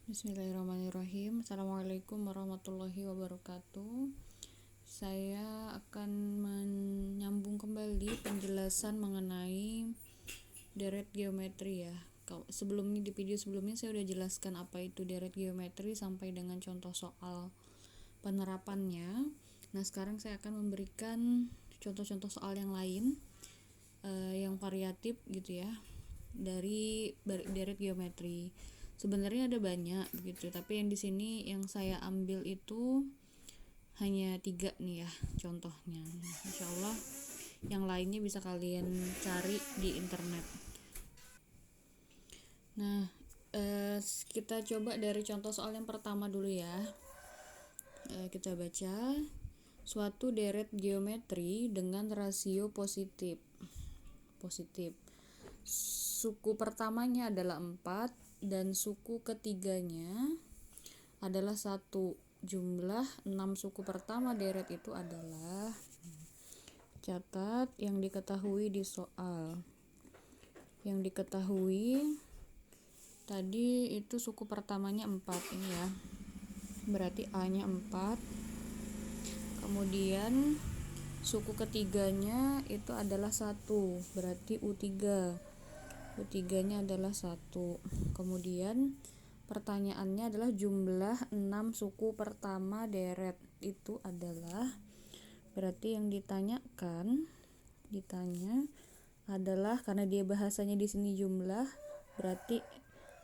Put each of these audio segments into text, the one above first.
Bismillahirrahmanirrahim. Assalamualaikum warahmatullahi wabarakatuh. Saya akan menyambung kembali penjelasan mengenai deret geometri ya. Sebelumnya di video sebelumnya saya sudah jelaskan apa itu deret geometri sampai dengan contoh soal penerapannya. Nah, sekarang saya akan memberikan contoh-contoh soal yang lain yang variatif gitu ya dari deret geometri. Sebenarnya ada banyak begitu, tapi yang di sini yang saya ambil itu hanya 3 nih ya contohnya. Insya Allah yang lainnya bisa kalian cari di internet. Nah, kita coba dari contoh soal yang pertama dulu ya. Kita baca suatu deret geometri dengan rasio positif. Suku pertamanya adalah 4 dan suku ketiganya adalah 1. Jumlah 6 suku pertama deret itu adalah, catat yang diketahui di soal. Yang diketahui tadi itu suku pertamanya 4 ini ya. Berarti A-nya 4. Kemudian suku ketiganya itu adalah 1. Berarti U3. U3-nya adalah 1. Kemudian pertanyaannya adalah jumlah 6 suku pertama deret itu adalah, berarti yang ditanya adalah, karena dia bahasanya di sini jumlah, berarti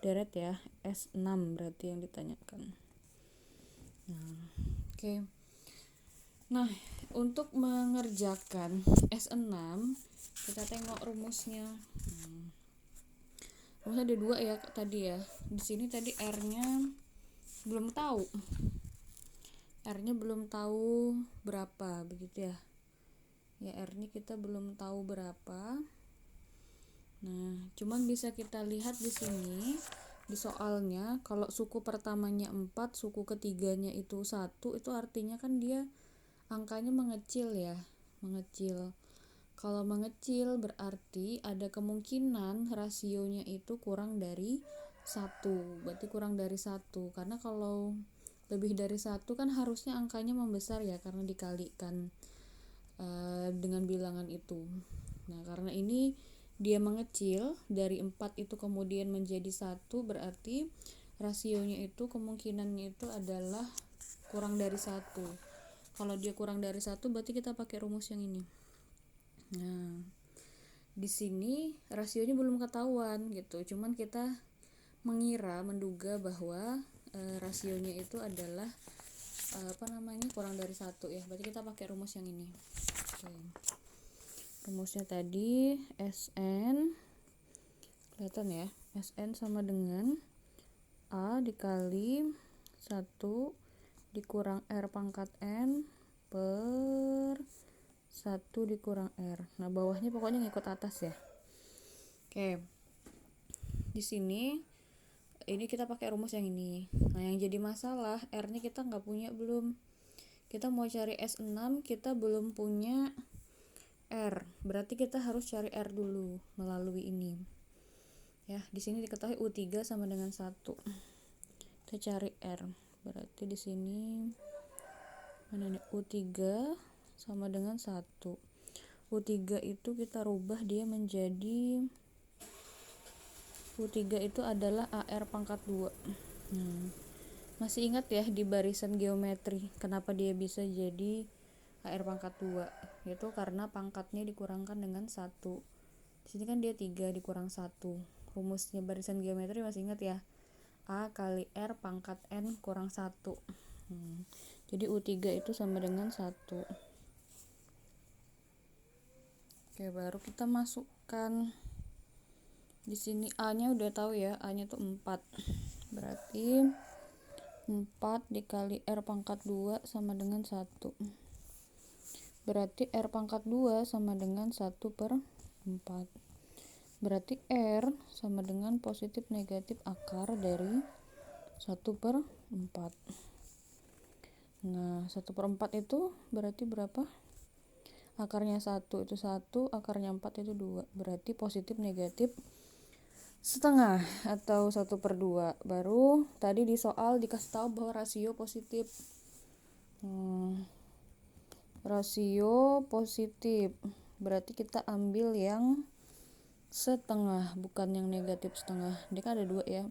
deret ya, S6 berarti yang ditanyakan. Oke. Nah, untuk mengerjakan S6 kita tengok rumusnya. Rumusnya ada 2 ya tadi ya. Di sini tadi R-nya belum tahu. R-nya belum tahu berapa begitu ya. Ya, R-nya kita belum tahu berapa. Nah, cuman bisa kita lihat di sini di soalnya, kalau suku pertamanya 4, suku ketiganya itu 1, itu artinya kan dia angkanya mengecil ya, mengecil. Kalau mengecil berarti ada kemungkinan rasionya itu kurang dari 1. Berarti kurang dari 1. Karena kalau lebih dari 1 kan harusnya angkanya membesar ya, karena dikalikan dengan bilangan itu. Nah, karena ini dia mengecil dari 4 itu kemudian menjadi 1, berarti rasionya itu kemungkinannya itu adalah kurang dari 1. Kalau dia kurang dari 1 berarti kita pakai rumus yang ini. Nah, di sini rasionya belum ketahuan gitu. Cuman kita menduga bahwa rasionya itu adalah kurang dari 1 ya. Berarti kita pakai rumus yang ini. Oke. Rumusnya tadi Sn, kelihatan ya, Sn sama dengan A dikali 1 dikurang R pangkat N per 1 dikurang R. Nah, bawahnya pokoknya ngikut atas ya. Oke. Di sini ini kita pakai rumus yang ini. Nah, yang jadi masalah R-nya kita nggak punya belum. Kita mau cari S6, kita belum punya R. Berarti kita harus cari R dulu melalui ini. Ya, di sini diketahui U3 sama dengan 1. Kita cari R. Berarti di sini mana nih? U3 sama dengan 1. U3 itu kita rubah dia menjadi, U3 itu adalah AR pangkat 2. Masih ingat ya di barisan geometri kenapa dia bisa jadi AR pangkat 2? Itu karena pangkatnya dikurangkan dengan 1. Di sini kan dia 3 dikurang 1. Rumusnya barisan geometri masih ingat ya? A kali R pangkat N kurang 1. Jadi U3 itu sama dengan 1. Oke, baru kita masukkan di sini A-nya udah tahu ya, A-nya tuh 4. Berarti 4 dikali R pangkat 2 sama dengan 1. Berarti R pangkat 2 sama dengan 1 per 4. Berarti R sama dengan positif negatif akar dari 1 per 4. Nah, 1 per 4 itu berarti berapa? Akarnya 1 itu 1, akarnya 4 itu 2. Berarti positif negatif setengah atau 1/2. Baru tadi di soal dikasih tahu bahwa rasio positif. Rasio positif berarti kita ambil yang setengah, bukan yang negatif setengah. Dia kan ada dua ya,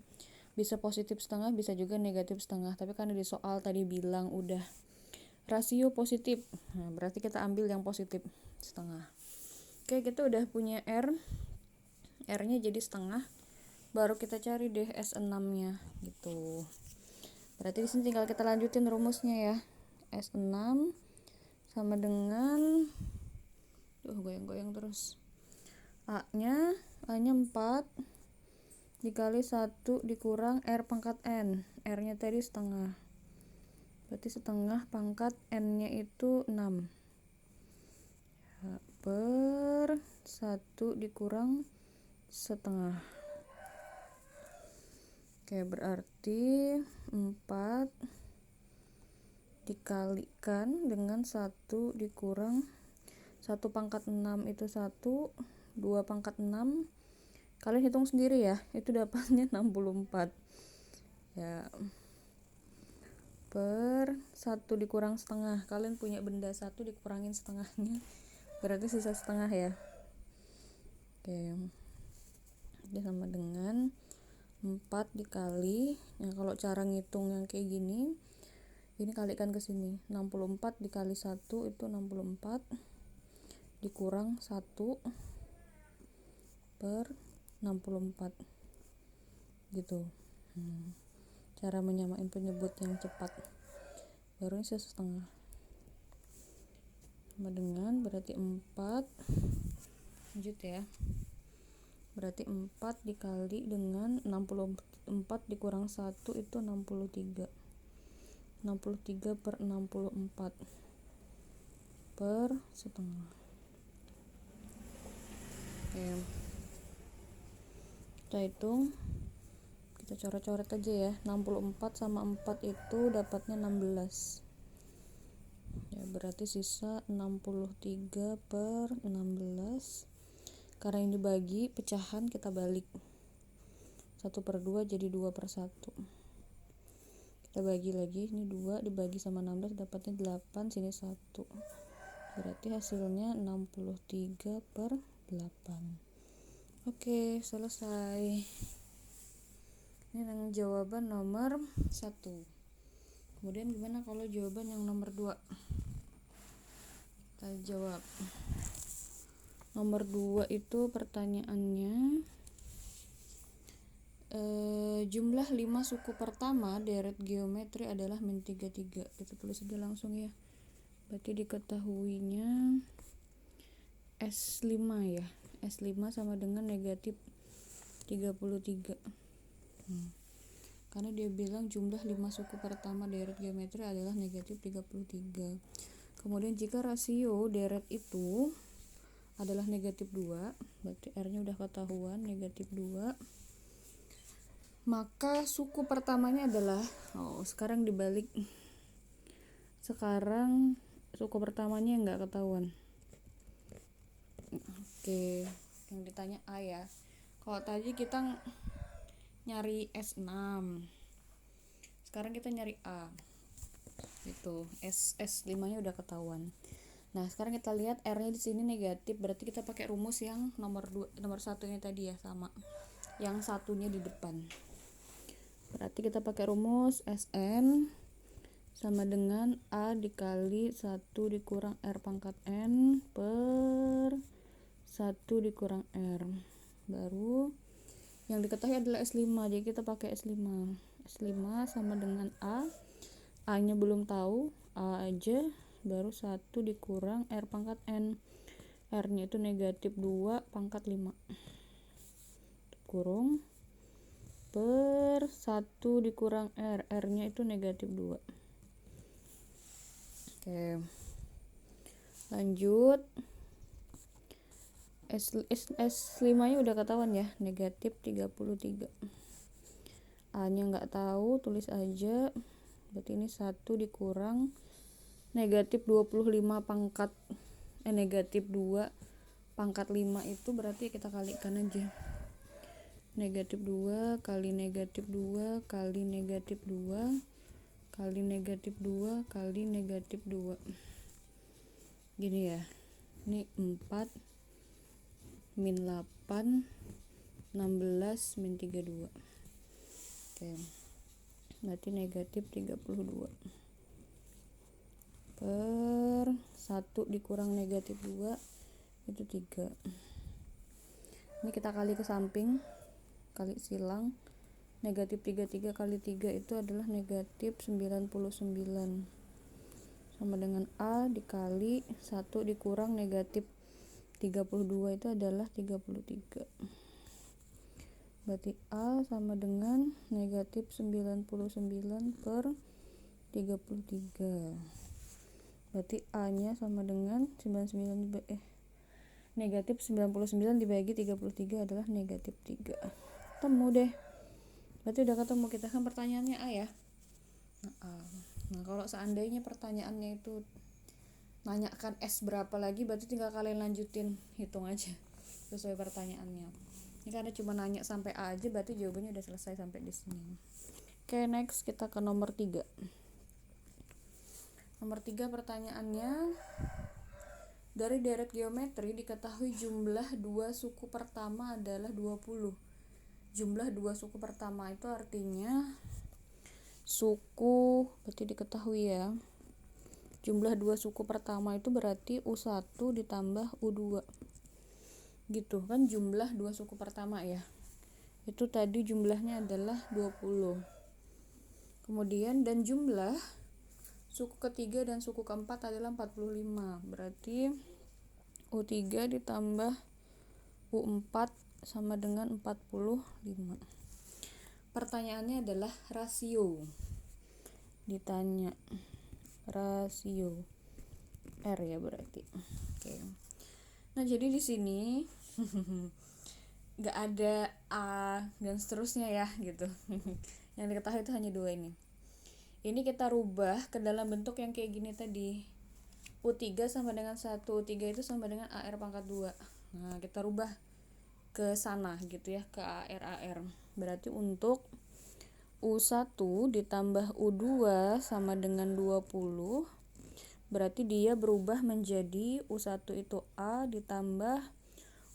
bisa positif setengah, bisa juga negatif setengah. Tapi karena di soal tadi bilang udah rasio positif, nah berarti kita ambil yang positif setengah. Oke, kita udah punya R nya jadi setengah. Baru kita cari deh S6 nya gitu. Berarti di sini tinggal kita lanjutin rumusnya ya. S6 sama dengan goyang-goyang terus. A-nya 4 dikali 1 dikurang R pangkat N. R-nya tadi setengah. Berarti setengah pangkat N-nya itu 6. Per 1 dikurang setengah. Oke, berarti 4 dikalikan dengan 1 dikurang 1 pangkat 6 itu 1, 2 pangkat 6. Kalian hitung sendiri ya, itu dapatnya 64. Ya. Per 1 dikurang setengah. Kalian punya benda 1 dikurangin setengahnya, berarti sisa setengah ya. Oke. Ini sama dengan 4 dikali, nah kalau cara ngitung yang kayak gini, ini kalikan ke sini. 64 dikali 1 itu 64 dikurang 1 per 64 gitu. Cara menyamain penyebut yang cepat. Baru ini setengah sama dengan berarti 4, lanjut ya, berarti 4 dikali dengan 64 dikurang 1 itu 63 per 64 per setengah. Oke, kita hitung, kita coret-coret aja ya. 64 sama 4 itu dapatnya 16 ya, berarti sisa 63 per 16. Karena ini dibagi pecahan, kita balik 1/2 jadi 2/1. Kita bagi lagi, ini 2 dibagi sama 16 dapatnya 8, sini 1. Berarti hasilnya 63 per 8. Oke, selesai. Ini yang jawaban nomor 1. Kemudian gimana kalau jawaban yang nomor 2? Kita jawab. Nomor 2 itu pertanyaannya, jumlah 5 suku pertama deret geometri adalah min 33. Kita tulis aja langsung ya. Berarti diketahuinya S5 ya. S5 sama dengan negatif 33. Karena dia bilang jumlah 5 suku pertama deret geometri adalah negatif 33. Kemudian jika rasio deret itu adalah negatif 2, berarti R-nya udah ketahuan negatif 2. Maka suku pertamanya adalah, sekarang dibalik. Sekarang suku pertamanya nggak ketahuan. Oke, yang ditanya A ya. Kalau tadi kita nyari S6, sekarang kita nyari A. Itu S5 nya udah ketahuan. Nah, sekarang kita lihat R-nya di sini negatif, berarti kita pakai rumus yang nomor 1 ini tadi ya, sama. Yang satunya di depan. Berarti kita pakai rumus Sn sama dengan A dikali 1 dikurang R pangkat N per 1 dikurang R. Baru yang diketahui adalah S5, jadi kita pakai S5. S5 sama dengan A nya belum tahu, A aja, baru 1 dikurang R pangkat N. R nya itu negatif 2 pangkat 5 kurung per 1 dikurang R. R nya itu negatif 2. Oke, lanjut. S5 nya udah ketahuan ya, negatif 33. A nya nggak tahu, tulis aja. Berarti ini 1 dikurang negatif 25 pangkat negatif 2 pangkat 5 itu berarti kita kalikan aja. negatif 2 kali negatif 2 kali negatif 2 kali negatif 2 kali negatif 2. Gini ya, ini 4 min 8 16 min 32. Oke, berarti negatif 32 per 1 dikurang negatif 2 itu 3. Ini kita kali ke samping, kali silang. Negatif 33 kali 3 itu adalah negatif 99 sama dengan A dikali 1 dikurang negatif 32 itu adalah 33. Berarti A sama dengan negatif 99 per 33. Berarti A nya sama dengan negatif 99 dibagi 33 adalah negatif 3. Ketemu deh. Berarti udah ketemu, kita kan pertanyaannya A ya. Nah, kalau seandainya pertanyaannya itu nanyakan S berapa lagi, berarti tinggal kalian lanjutin, hitung aja sesuai pertanyaannya. Ini karena cuma nanya sampai A aja, berarti jawabannya udah selesai sampai di sini. Oke, next kita ke nomor 3. Nomor 3 pertanyaannya, dari deret geometri diketahui jumlah dua suku pertama adalah 20. Jumlah dua suku pertama itu artinya suku, berarti diketahui ya, jumlah dua suku pertama itu berarti U1 ditambah U2 gitu kan, jumlah dua suku pertama ya, itu tadi jumlahnya adalah 20. Kemudian dan jumlah suku ketiga dan suku keempat adalah 45, berarti U3 ditambah U4 sama dengan 45. Pertanyaannya adalah rasio, ditanya rasio R ya berarti. Oke. Nah, jadi di sini nggak ada A dan seterusnya ya gitu. Yang diketahui itu hanya dua ini. Ini kita rubah ke dalam bentuk yang kayak gini tadi. U3 sama dengan 1, U3 itu sama dengan AR pangkat 2. Nah, kita rubah ke sana gitu ya, ke AR. Berarti untuk U1 ditambah U2 sama dengan 20, berarti dia berubah menjadi U1 itu A ditambah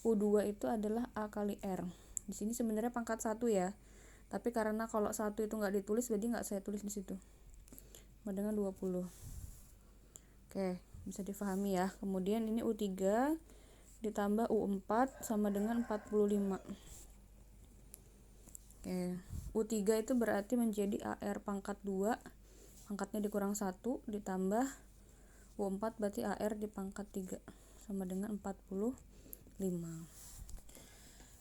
U2 itu adalah A kali R. Di sini sebenarnya pangkat 1 ya, tapi karena kalau 1 itu nggak ditulis, jadi nggak saya tulis di situ, sama dengan 20. Oke, bisa difahami ya. Kemudian ini U3 ditambah U4 sama dengan 45. Oke, U3 itu berarti menjadi AR pangkat 2, pangkatnya dikurang 1 ditambah U4 berarti AR di pangkat 3 sama dengan 45.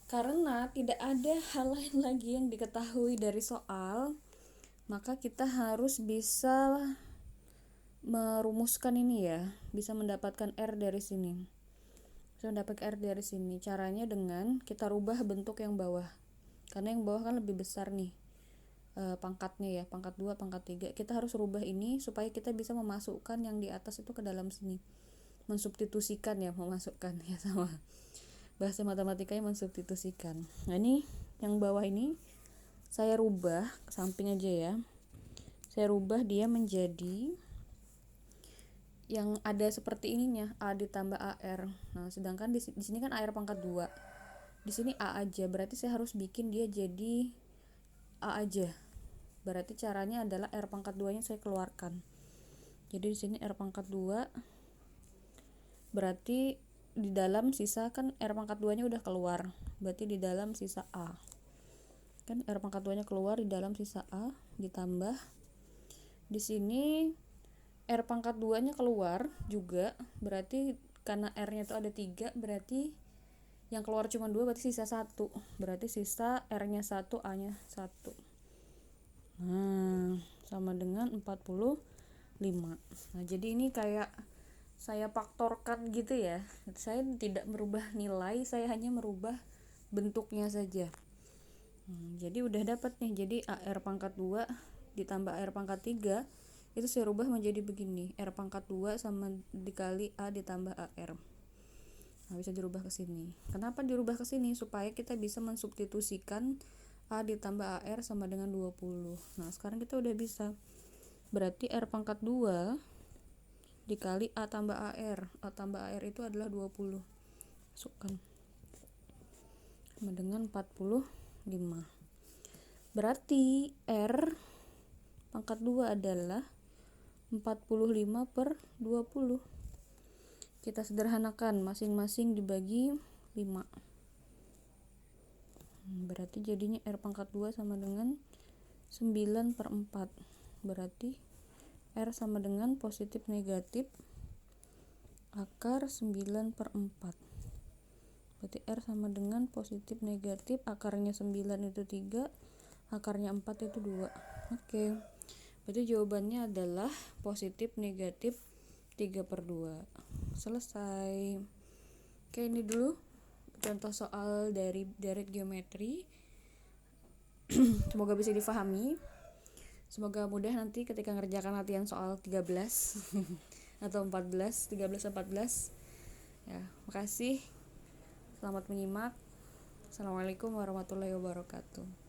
Karena tidak ada hal lain lagi yang diketahui dari soal, maka kita harus bisa merumuskan ini ya, bisa mendapatkan R dari sini. Bisa mendapat R dari sini. Caranya dengan kita rubah bentuk yang bawah. Karena yang bawah kan lebih besar nih pangkatnya ya, pangkat 2, pangkat 3. Kita harus rubah ini supaya kita bisa memasukkan yang di atas itu ke dalam sini. Mensubstitusikan ya, memasukkan ya, sama bahasa matematikanya mensubstitusikan. Nah, ini yang bawah ini saya rubah ke samping aja ya. Saya rubah dia menjadi yang ada seperti ininya, A ditambah AR. Nah, sedangkan di sini kan AR pangkat 2. Di sini A aja, berarti saya harus bikin dia jadi A aja. Berarti caranya adalah R pangkat 2 nya saya keluarkan. Jadi di sini R pangkat 2, berarti di dalam sisa kan R pangkat 2 nya udah keluar, berarti di dalam sisa A. Kan R pangkat 2 nya keluar, di dalam sisa A ditambah di sini R pangkat 2 nya keluar juga, berarti karena R nya itu ada 3, berarti yang keluar cuma 2, berarti sisa 1, berarti sisa R nya 1, A nya 1. Nah, sama dengan 45. Nah, jadi ini kayak saya faktorkan gitu ya. Saya tidak merubah nilai, saya hanya merubah bentuknya saja. Jadi udah dapat nih. Jadi AR pangkat 2 ditambah AR pangkat 3 itu saya rubah menjadi begini. R pangkat 2 sama dikali A ditambah AR. Nah, bisa dirubah ke sini. Kenapa dirubah ke sini? Supaya kita bisa mensubstitusikan A ditambah AR sama dengan 20. Nah, sekarang kita udah bisa. Berarti R pangkat 2 dikali A tambah AR. A tambah AR itu adalah 20. Masukkan. Sama dengan 45. Berarti R pangkat 2 adalah 45 per 20. Kita sederhanakan, masing-masing dibagi 5. Berarti jadinya R pangkat 2 sama dengan 9 per 4. Berarti R sama dengan positif negatif akar 9 per 4. Berarti R sama dengan positif negatif, akarnya 9 itu 3, akarnya 4 itu 2. Oke. Berarti jawabannya adalah positif negatif 3 per 2. Selesai. Oke, ini dulu contoh soal dari direct geometry. Semoga bisa difahami. Semoga mudah nanti ketika ngerjakan latihan soal 13 atau 14, 13 14. Ya, makasih. Selamat menyimak. Assalamualaikum warahmatullahi wabarakatuh.